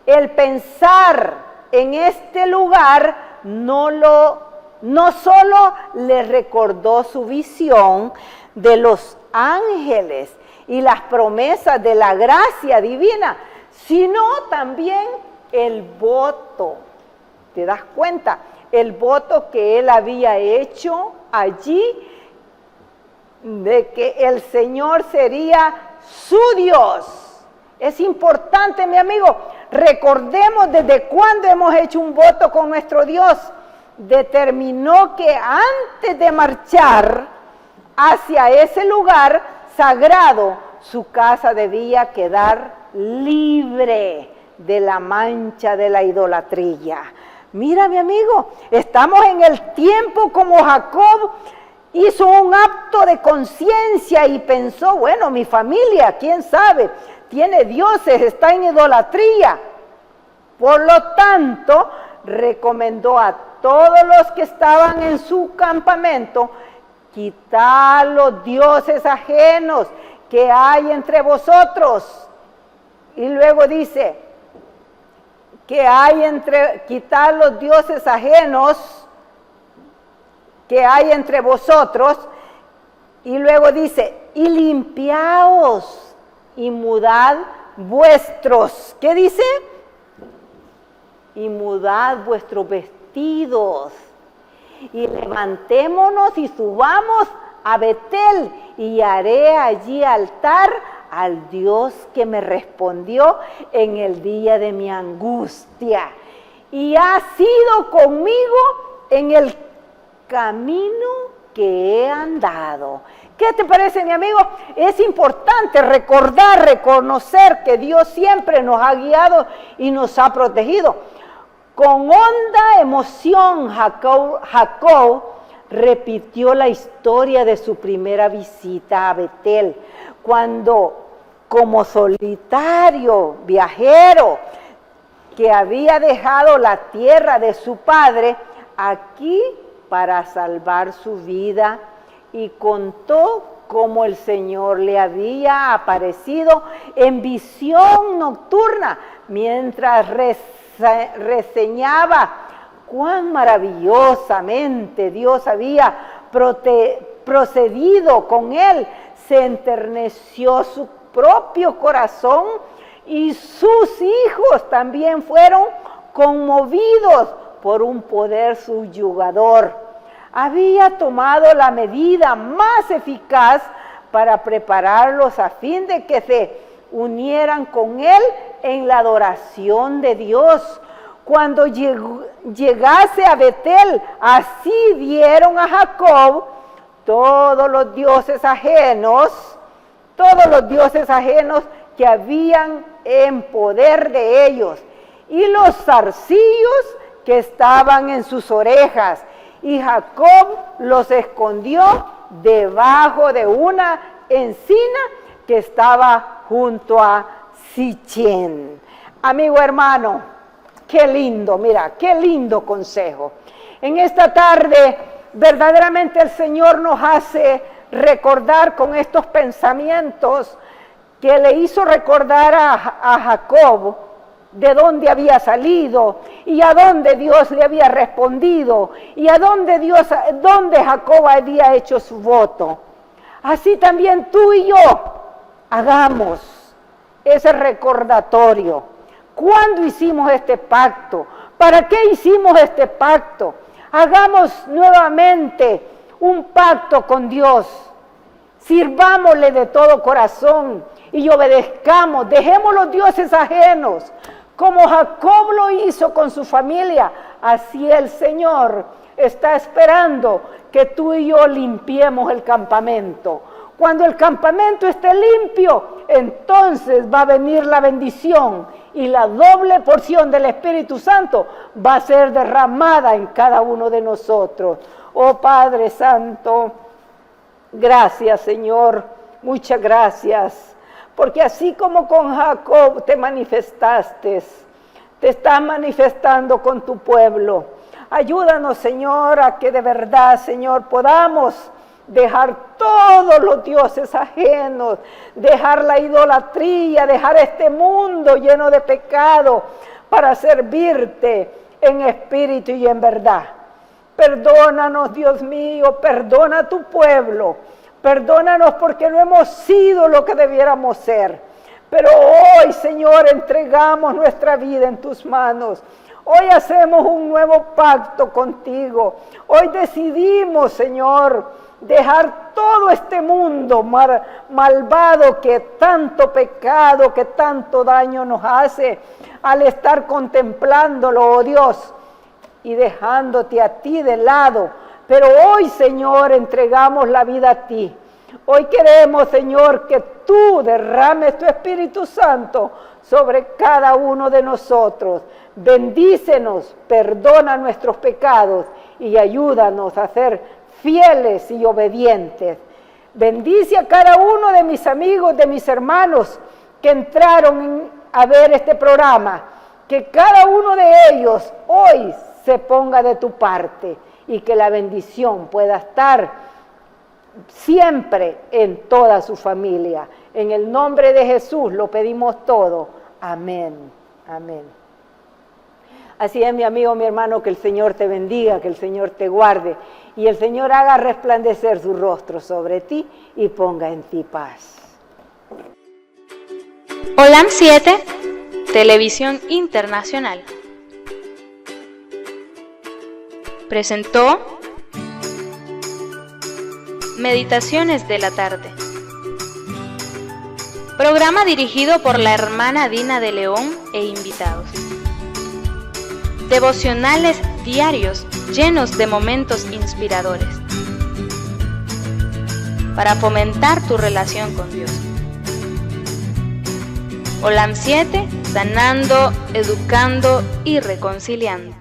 El pensar en este lugar no solo le recordó su visión de los ángeles y las promesas de la gracia divina, sino también el voto. ¿Te das cuenta? El voto que él había hecho allí de que el Señor sería su Dios. Es importante, mi amigo, recordemos desde cuándo hemos hecho un voto con nuestro Dios. Determinó que antes de marchar hacia ese lugar sagrado, su casa debía quedar libre de la mancha de la idolatría. Mira, mi amigo, estamos en el tiempo como Jacob hizo un acto de conciencia y pensó, bueno, mi familia, quién sabe, tiene dioses, está en idolatría. Por lo tanto, recomendó a todos los que estaban en su campamento quitar los dioses ajenos que hay entre vosotros. Y luego dice que quitar los dioses ajenos que hay entre vosotros. Y luego dice, y limpiaos y mudad vuestros, ¿qué dice? Y mudad vuestros vestidos. Y levantémonos y subamos a Betel y haré allí altar al Dios que me respondió en el día de mi angustia. Y ha sido conmigo en el camino que he andado. ¿Qué te parece, mi amigo? Es importante recordar, reconocer que Dios siempre nos ha guiado y nos ha protegido. Con honda emoción, Jacob repitió la historia de su primera visita a Betel, cuando como solitario viajero que había dejado la tierra de su padre aquí para salvar su vida, y contó cómo el Señor le había aparecido en visión nocturna mientras reseñaba cuán maravillosamente Dios había procedido con él. Se enterneció su propio corazón y sus hijos también fueron conmovidos por un poder subyugador. Había tomado la medida más eficaz para prepararlos a fin de que se unieran con él en la adoración de Dios. Cuando llegase a Betel, así dieron a Jacob todos los dioses ajenos que habían en poder de ellos, y los zarcillos que estaban en sus orejas, y Jacob los escondió debajo de una encina que estaba junto a Sichén. Amigo hermano, qué lindo, mira, qué lindo consejo. En esta tarde, verdaderamente el Señor nos hace recordar con estos pensamientos que le hizo recordar a Jacob de dónde había salido y a dónde Dios le había respondido y a dónde Jacob había hecho su voto. Así también tú y yo hagamos ese recordatorio. ¿Cuándo hicimos este pacto? ¿Para qué hicimos este pacto? Hagamos nuevamente un pacto con Dios. Sirvámosle de todo corazón y obedezcamos. Dejemos los dioses ajenos. Como Jacob lo hizo con su familia, así el Señor está esperando que tú y yo limpiemos el campamento. Cuando el campamento esté limpio, entonces va a venir la bendición y la doble porción del Espíritu Santo va a ser derramada en cada uno de nosotros. Oh Padre Santo, gracias Señor, muchas gracias. Porque así como con Jacob te manifestaste, te estás manifestando con tu pueblo. Ayúdanos, Señor, a que de verdad, Señor, podamos dejar todos los dioses ajenos, dejar la idolatría, dejar este mundo lleno de pecado para servirte en espíritu y en verdad. Perdónanos, Dios mío, perdona a tu pueblo. Perdónanos porque no hemos sido lo que debiéramos ser. Pero hoy, Señor, entregamos nuestra vida en tus manos. Hoy hacemos un nuevo pacto contigo. Hoy decidimos, Señor, dejar todo este mundo malvado que tanto pecado, que tanto daño nos hace al estar contemplándolo, oh Dios, y dejándote a ti de lado. Pero hoy, Señor, entregamos la vida a ti. Hoy queremos, Señor, que tú derrames tu Espíritu Santo sobre cada uno de nosotros. Bendícenos, perdona nuestros pecados y ayúdanos a ser fieles y obedientes. Bendice a cada uno de mis amigos, de mis hermanos que entraron a ver este programa. Que cada uno de ellos hoy se ponga de tu parte. Y que la bendición pueda estar siempre en toda su familia. En el nombre de Jesús lo pedimos todo. Amén. Amén. Así es, mi amigo, mi hermano, que el Señor te bendiga, que el Señor te guarde y el Señor haga resplandecer su rostro sobre ti y ponga en ti paz. Olam 7, Televisión Internacional. Presentó Meditaciones de la Tarde. Programa dirigido por la hermana Dina de León e invitados. Devocionales diarios llenos de momentos inspiradores para fomentar tu relación con Dios. Olam 7, sanando, educando y reconciliando.